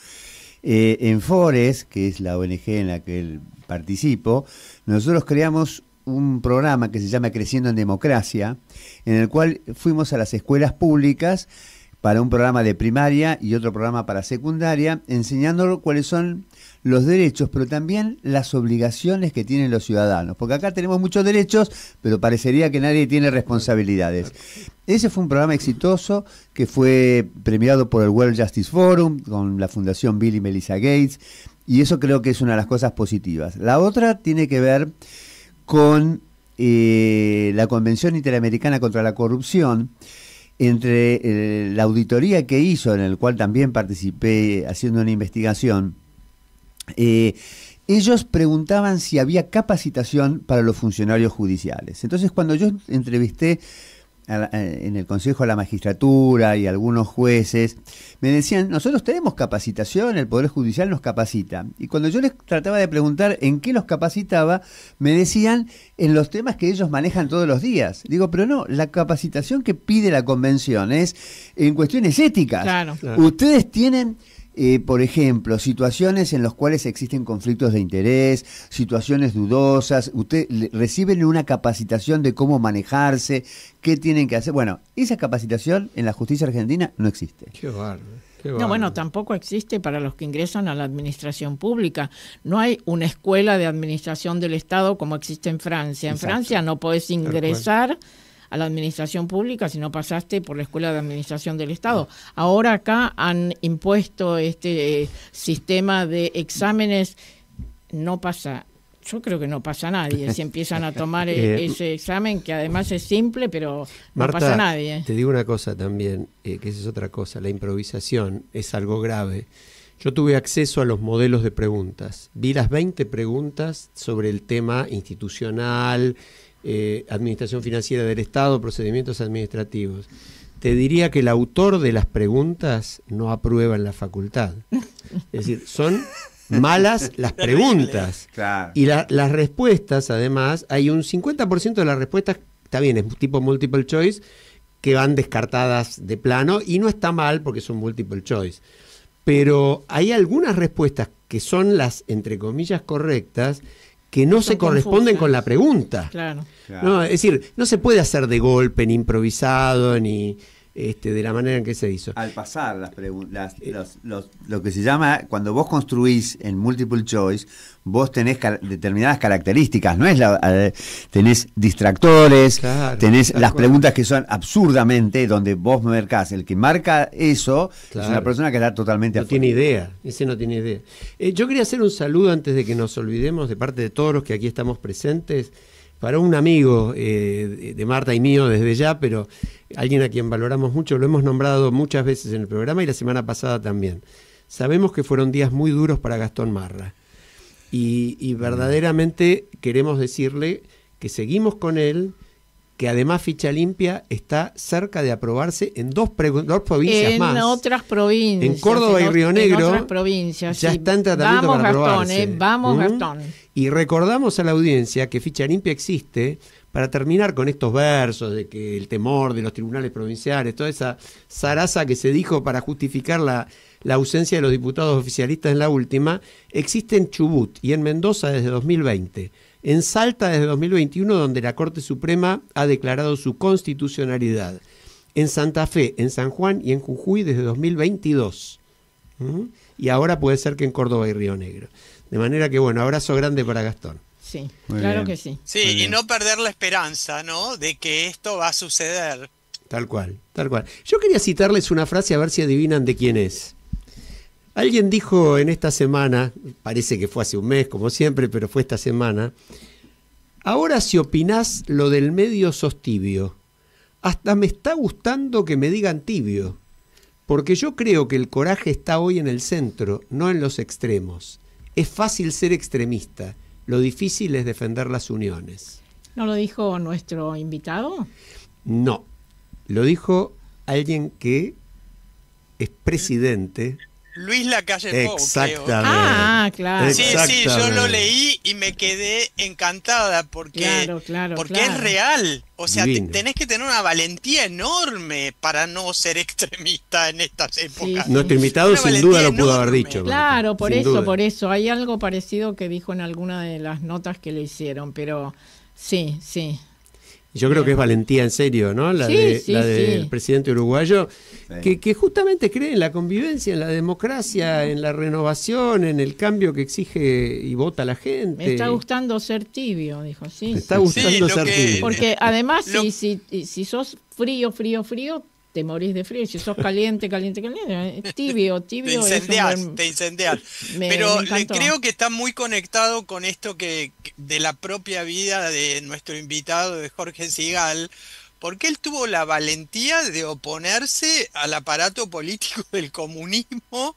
En Fores, que es la ONG en la que participo, nosotros creamos un programa que se llama Creciendo en Democracia, en el cual fuimos a las escuelas públicas para un programa de primaria y otro programa para secundaria, enseñando cuáles son los derechos, pero también las obligaciones que tienen los ciudadanos, porque acá tenemos muchos derechos, pero parecería que nadie tiene responsabilidades. Ese fue un programa exitoso que fue premiado por el World Justice Forum, con la Fundación Bill y Melinda Gates, y eso creo que es una de las cosas positivas. La otra tiene que ver con la Convención Interamericana contra la Corrupción, entre la auditoría que hizo, en el cual también participé haciendo una investigación. Ellos preguntaban si había capacitación para los funcionarios judiciales. Entonces, cuando yo entrevisté en el Consejo de la Magistratura y algunos jueces, me decían, nosotros tenemos capacitación, el Poder Judicial nos capacita. Y cuando yo les trataba de preguntar en qué los capacitaba, me decían en los temas que ellos manejan todos los días. Digo, pero no, la capacitación que pide la Convención es en cuestiones éticas. Claro. Ustedes tienen... por ejemplo, situaciones en las cuales existen conflictos de interés, situaciones dudosas, ustedes reciben una capacitación de cómo manejarse, qué tienen que hacer. Bueno, esa capacitación en la justicia argentina no existe. Qué bárbaro. No, bueno, tampoco existe para los que ingresan a la administración pública. No hay una escuela de administración del Estado como existe en Francia. En Francia no podés ingresar a la administración pública si no pasaste por la Escuela de Administración del Estado. Ahora acá han impuesto este sistema de exámenes, no pasa, yo creo que no pasa nadie si empiezan a tomar ese examen, que además es simple, pero Marta, no pasa nadie. Te digo una cosa también, que esa es otra cosa, la improvisación es algo grave. Yo tuve acceso a los modelos de preguntas, vi las 20 preguntas sobre el tema institucional, administración financiera del Estado, procedimientos administrativos. Te diría que el autor de las preguntas no aprueba en la facultad. Es decir, son malas las preguntas. Claro. Y las respuestas, además, hay un 50% de las respuestas, está bien, es tipo multiple choice, que van descartadas de plano, y no está mal porque son multiple choice. Pero hay algunas respuestas que son las, entre comillas, correctas, que no se corresponden con la pregunta. Claro. No, es decir, no se puede hacer de golpe, ni improvisado, ni de la manera en que se hizo. Al pasar las preguntas, lo que se llama, cuando vos construís en multiple choice, vos tenés determinadas características, no es tenés distractores, claro, tenés las preguntas que son absurdamente, donde vos marcás, el que marca eso, claro, es una persona que está totalmente no tiene idea, ese no tiene idea. Yo quería hacer un saludo antes de que nos olvidemos, de parte de todos los que aquí estamos presentes, para un amigo de Marta y mío desde ya, pero alguien a quien valoramos mucho, lo hemos nombrado muchas veces en el programa y la semana pasada también. Sabemos que fueron días muy duros para Gastón Marra y verdaderamente queremos decirle que seguimos con él, que además Ficha Limpia está cerca de aprobarse en dos provincias más. En otras provincias. En Córdoba y Río Negro. En otras provincias. Ya está en tratamiento para aprobarse. Vamos, Gastón. Y recordamos a la audiencia que Ficha Limpia existe para terminar con estos versos de que el temor de los tribunales provinciales, toda esa zaraza que se dijo para justificar la ausencia de los diputados oficialistas en la última, existe en Chubut y en Mendoza desde 2020. En Salta desde 2021, donde la Corte Suprema ha declarado su constitucionalidad. En Santa Fe, en San Juan y en Jujuy desde 2022. Y ahora puede ser que en Córdoba y Río Negro. De manera que, bueno, abrazo grande para Gastón. Sí, muy claro bien. Que sí. Sí, y no perder la esperanza, ¿no?, de que esto va a suceder. Tal cual, tal cual. Yo quería citarles una frase a ver si adivinan de quién es. Alguien dijo en esta semana, parece que fue hace un mes como siempre, pero fue esta semana: ahora si opinás lo del medio sos tibio, hasta me está gustando que me digan tibio, porque yo creo que el coraje está hoy en el centro, no en los extremos. Es fácil ser extremista, lo difícil es defender las uniones. ¿No lo dijo nuestro invitado? No, lo dijo alguien que es presidente. Luis Lacalle Pou. Exactamente. Creo. Ah, claro. Sí, yo lo leí y me quedé encantada porque, porque es real. O sea, tenés que tener una valentía enorme para no ser extremista en estas épocas. Sí. Nuestro invitado sin duda lo pudo haber dicho. Claro, por eso, por eso. Hay algo parecido que dijo en alguna de las notas que le hicieron, pero sí. Yo creo que es valentía en serio, ¿no? La del presidente uruguayo, que justamente cree en la convivencia, en la democracia, en la renovación, en el cambio que exige y vota la gente. Me está gustando ser tibio, dijo. Sí, me está gustando ser tibio. Porque además, si sos frío, te morís de frío. Si sos caliente, tibio. Te incendiás. Pero creo que está muy conectado con esto que de la propia vida de nuestro invitado, de Jorge Sigal, porque él tuvo la valentía de oponerse al aparato político del comunismo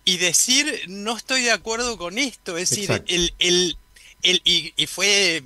y decir, no estoy de acuerdo con esto. Es decir, y fue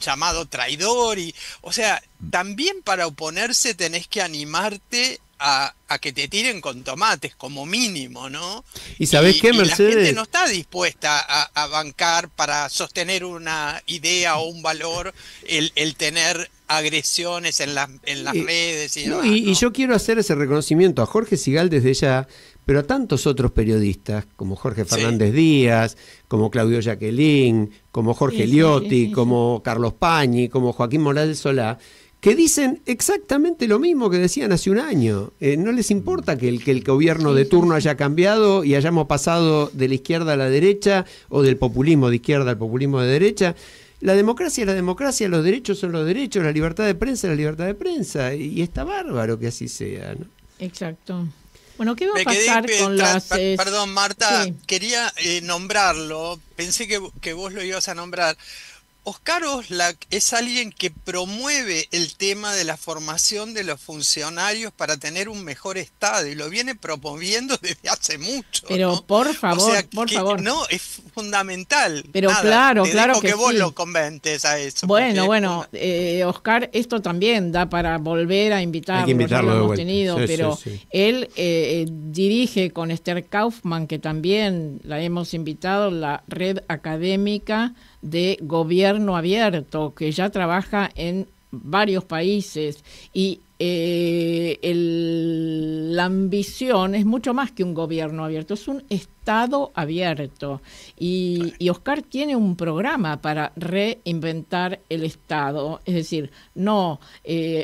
llamado traidor, o sea, también para oponerse tenés que animarte a que te tiren con tomates como mínimo, ¿no? ¿Y sabés qué, Mercedes? La gente no está dispuesta a bancar para sostener una idea o un valor, el tener agresiones en las redes y demás, y yo quiero hacer ese reconocimiento a Jorge Sigal desde ya, pero a tantos otros periodistas, como Jorge Fernández Díaz, como Claudio Jacqueline, como Jorge Liotti, como Carlos Pañi, como Joaquín Morales Solá, que dicen exactamente lo mismo que decían hace un año. No les importa que el gobierno de turno haya cambiado y hayamos pasado de la izquierda a la derecha, o del populismo de izquierda al populismo de derecha. La democracia es la democracia, los derechos son los derechos, la libertad de prensa es la libertad de prensa, y está bárbaro que así sea, ¿no? Exacto. Bueno, ¿qué va a pasar con las... Perdón, Marta, quería nombrarlo, pensé que vos lo ibas a nombrar. Oscar Oslak es alguien que promueve el tema de la formación de los funcionarios para tener un mejor Estado, y lo viene promoviendo desde hace mucho. Pero ¿no? por favor, o sea, por favor. No, es fundamental. Pero claro que vos lo conventes a eso. Bueno, Oscar, esto también da para volver a invitarlo. Hay que invitarlo, ya lo de hemos tenido, pero sí. Él dirige con Esther Kaufman, que también la hemos invitado, la red académica de gobierno abierto, que ya trabaja en varios países, y la ambición es mucho más que un gobierno abierto, es un Estado abierto, y Oscar tiene un programa para reinventar el Estado, es decir, no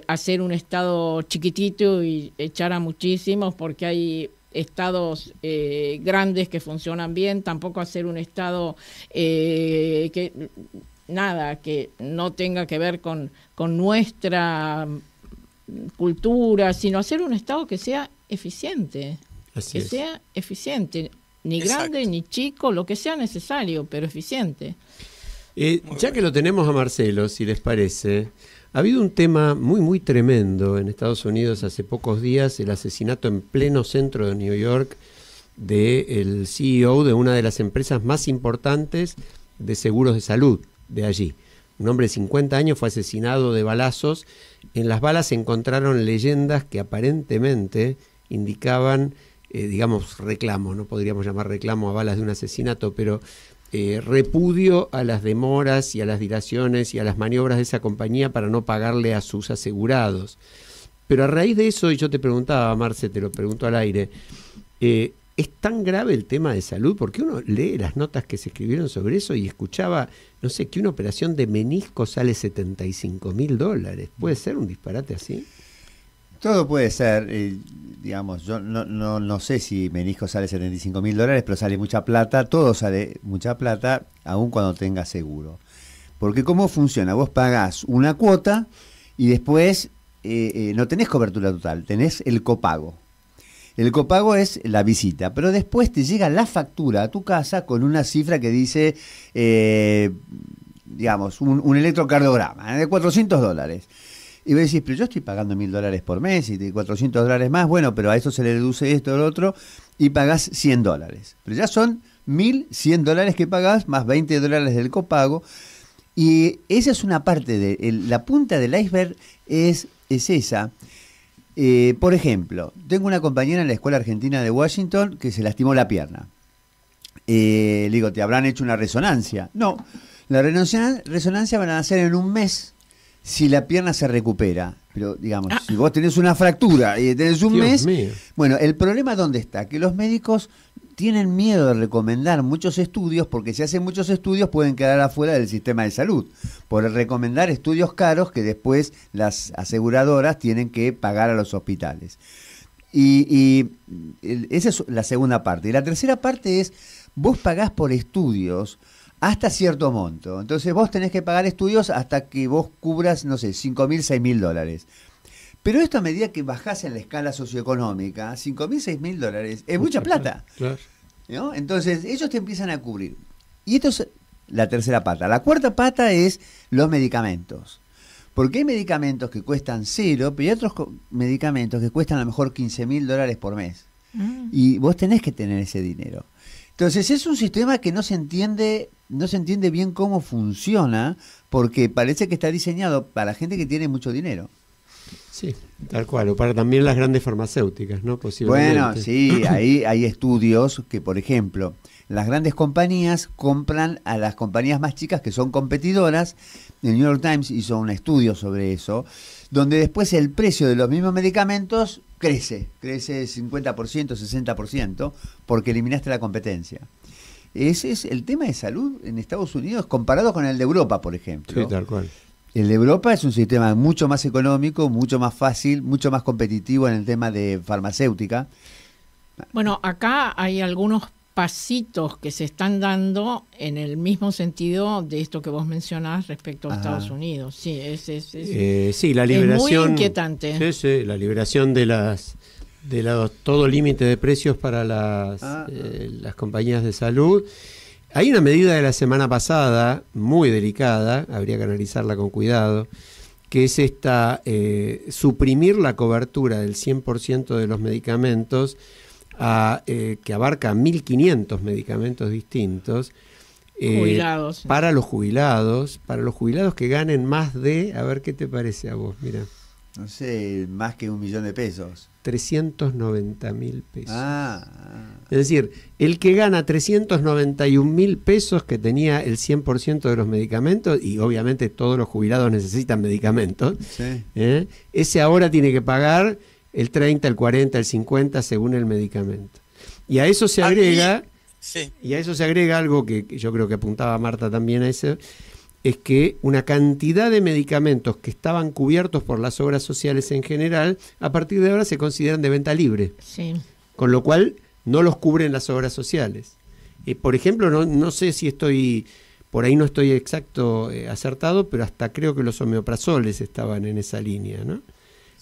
hacer un Estado chiquitito y echar a muchísimos porque hay estados grandes que funcionan bien, tampoco hacer un estado que no tenga que ver con nuestra cultura, sino hacer un estado que sea eficiente, sea eficiente, ni grande ni chico, lo que sea necesario, pero eficiente. Ya que lo tenemos a Marcelo, si les parece, ha habido un tema muy tremendo en Estados Unidos hace pocos días, el asesinato en pleno centro de New York del CEO de una de las empresas más importantes de seguros de salud de allí. Un hombre de 50 años fue asesinado de balazos. En las balas se encontraron leyendas que aparentemente indicaban, reclamo, no podríamos llamar reclamo a balas de un asesinato, pero repudio a las demoras y a las dilaciones y a las maniobras de esa compañía para no pagarle a sus asegurados. Pero a raíz de eso, y yo te preguntaba, Marce, te lo pregunto al aire, ¿es tan grave el tema de salud? Porque uno lee las notas que se escribieron sobre eso y escuchaba, no sé, que una operación de menisco sale $75.000. ¿Puede ser un disparate así? Todo puede ser, yo no sé si menisco sale $75.000, pero sale mucha plata, todo sale mucha plata, aun cuando tengas seguro. Porque ¿cómo funciona? Vos pagás una cuota y después no tenés cobertura total, tenés el copago. El copago es la visita, pero después te llega la factura a tu casa con una cifra que dice, un electrocardiograma de $400. Y vos decís, pero yo estoy pagando $1.000 por mes y de $400 más, bueno, pero a eso se le deduce esto o lo otro, y pagás $100. Pero ya son $1.100 que pagás, más $20 del copago, y esa es una parte de la punta del iceberg es esa. Por ejemplo, tengo una compañera en la Escuela Argentina de Washington que se lastimó la pierna. Le digo, ¿te habrán hecho una resonancia? No, la resonancia van a hacer en un mes si la pierna se recupera. Pero, digamos, si vos tenés una fractura y tenés un mes... mío. Bueno, el problema ¿dónde está? Que los médicos tienen miedo de recomendar muchos estudios porque si hacen muchos estudios pueden quedar afuera del sistema de salud. Por recomendar estudios caros que después las aseguradoras tienen que pagar a los hospitales. Y esa es la segunda parte. Y la tercera parte es, vos pagás por estudios hasta cierto monto. Entonces vos tenés que pagar estudios hasta que vos cubras, no sé, $5.000, $6.000. Pero esto a medida que bajás en la escala socioeconómica, $5.000, $6.000 es mucha plata. Claro. ¿No? Entonces ellos te empiezan a cubrir. Y esto es la tercera pata. La cuarta pata es los medicamentos. Porque hay medicamentos que cuestan cero, pero hay otros medicamentos que cuestan a lo mejor $15.000 por mes. Y vos tenés que tener ese dinero. Entonces es un sistema que no se entiende bien cómo funciona, porque parece que está diseñado para gente que tiene mucho dinero. Sí, tal cual, o para también las grandes farmacéuticas, ¿no? Posiblemente. Bueno, sí, ahí hay estudios que, por ejemplo, las grandes compañías compran a las compañías más chicas que son competidoras. El New York Times hizo un estudio sobre eso, donde después el precio de los mismos medicamentos crece 50%, 60%, porque eliminaste la competencia. Ese es el tema de salud en Estados Unidos comparado con el de Europa, por ejemplo. Sí, tal cual. El de Europa es un sistema mucho más económico, mucho más fácil, mucho más competitivo en el tema de farmacéutica. Bueno, acá hay algunos pasitos que se están dando en el mismo sentido de esto que vos mencionás respecto a Estados Unidos. Sí, sí, la liberación, es muy inquietante. Sí, la liberación de todo límite de precios para las compañías de salud. Hay una medida de la semana pasada, muy delicada, habría que analizarla con cuidado, que es suprimir la cobertura del 100% de los medicamentos, que abarca 1.500 medicamentos distintos. Jubilados. Para los jubilados que ganen más de, a ver qué te parece a vos, mira. No sé, más que $1 millón. 390.000 pesos. Es decir, el que gana 391.000 pesos, que tenía el 100% de los medicamentos, y obviamente todos los jubilados necesitan medicamentos, sí. Ese ahora tiene que pagar el 30, el 40, el 50 según el medicamento. Y a eso se agrega, algo que yo creo que apuntaba Marta también a eso, es que una cantidad de medicamentos que estaban cubiertos por las obras sociales en general, a partir de ahora se consideran de venta libre. Sí. Con lo cual no los cubren las obras sociales. Por ejemplo, no sé si por ahí no estoy acertado, pero hasta creo que los omeoprazoles estaban en esa línea, ¿no?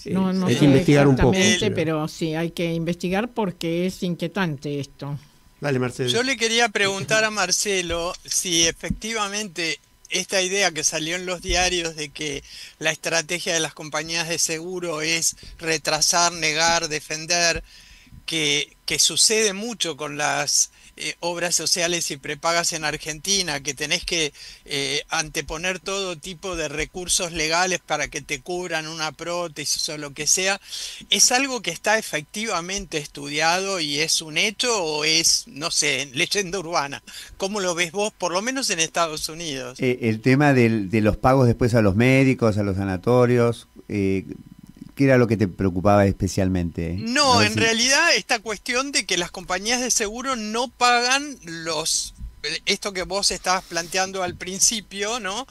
No hay sé que investigar un poco. Pero sí, hay que investigar porque es inquietante esto. Dale, Marcelo. Yo le quería preguntar a Marcelo si efectivamente esta idea que salió en los diarios de que la estrategia de las compañías de seguro es retrasar, negar, defender, que sucede mucho con las obras sociales y prepagas en Argentina, que tenés que anteponer todo tipo de recursos legales para que te cubran una prótesis o lo que sea, ¿es algo que está efectivamente estudiado y es un hecho o es, no sé, leyenda urbana? ¿Cómo lo ves vos, por lo menos en Estados Unidos? El tema de los pagos después a los médicos, a los sanatorios, ¿qué era lo que te preocupaba especialmente? No, en realidad esta cuestión de que las compañías de seguro no pagan esto que vos estabas planteando al principio, ¿no?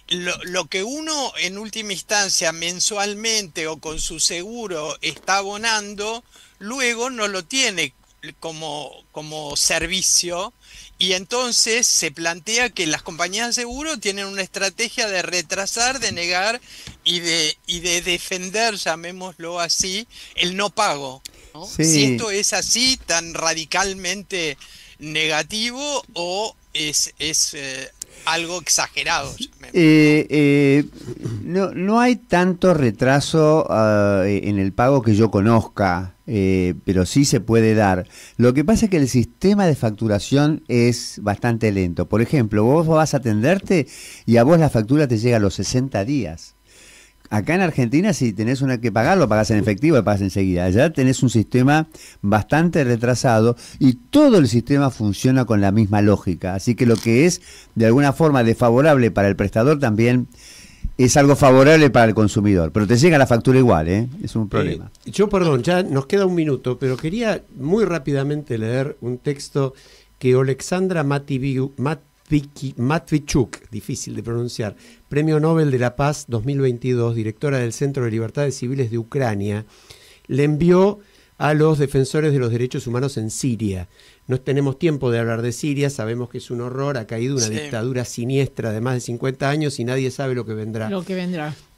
Lo que uno en última instancia mensualmente o con su seguro está abonando, luego no lo tiene como servicio. Y entonces se plantea que las compañías de seguro tienen una estrategia de retrasar, de negar y de defender, llamémoslo así, el no pago, ¿no? Sí. Si esto es así tan radicalmente negativo o es algo exagerado? No hay tanto retraso en el pago que yo conozca, pero sí se puede dar. Lo que pasa es que el sistema de facturación es bastante lento. Por ejemplo, vos vas a atenderte y a vos la factura te llega a los 60 días. Acá en Argentina, si tenés que pagar, lo pagás en efectivo, lo pagás enseguida. Allá tenés un sistema bastante retrasado y todo el sistema funciona con la misma lógica. Así que lo que es de alguna forma desfavorable para el prestador también es algo favorable para el consumidor. Pero te llega la factura igual, ¿eh? Es un problema. Perdón, ya nos queda un minuto, pero quería muy rápidamente leer un texto que Oleksandra Matvichuk, difícil de pronunciar, Premio Nobel de la Paz 2022, directora del Centro de Libertades Civiles de Ucrania, le envió a los defensores de los derechos humanos en Siria. No tenemos tiempo de hablar de Siria, sabemos que es un horror, ha caído una dictadura siniestra de más de 50 años y nadie sabe lo que vendrá.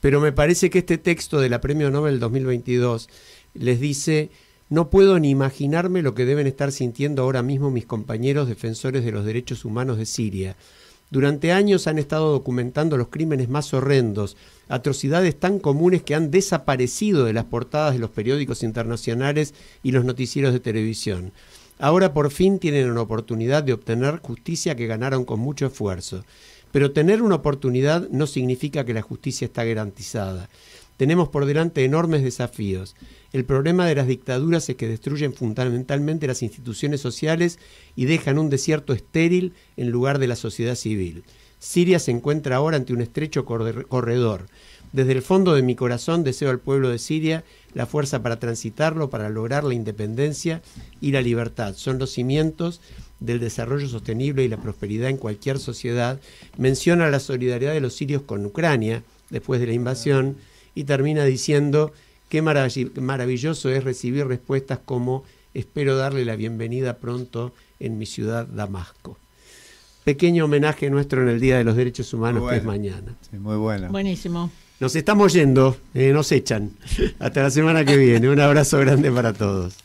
Pero me parece que este texto de la Premio Nobel 2022 les dice: no puedo ni imaginarme lo que deben estar sintiendo ahora mismo mis compañeros defensores de los derechos humanos de Siria. Durante años han estado documentando los crímenes más horrendos, atrocidades tan comunes que han desaparecido de las portadas de los periódicos internacionales y los noticieros de televisión. Ahora por fin tienen una oportunidad de obtener justicia que ganaron con mucho esfuerzo. Pero tener una oportunidad no significa que la justicia está garantizada. Tenemos por delante enormes desafíos. El problema de las dictaduras es que destruyen fundamentalmente las instituciones sociales y dejan un desierto estéril en lugar de la sociedad civil. Siria se encuentra ahora ante un estrecho corredor. Desde el fondo de mi corazón deseo al pueblo de Siria la fuerza para transitarlo, para lograr la independencia y la libertad. Son los cimientos del desarrollo sostenible y la prosperidad en cualquier sociedad. Menciona la solidaridad de los sirios con Ucrania después de la invasión y termina diciendo: qué maravilloso es recibir respuestas como: espero darle la bienvenida pronto en mi ciudad, Damasco. Pequeño homenaje nuestro en el Día de los Derechos Humanos, que es mañana. Sí, muy bueno. Buenísimo. Nos estamos yendo, nos echan. Hasta la semana que viene. Un abrazo grande para todos.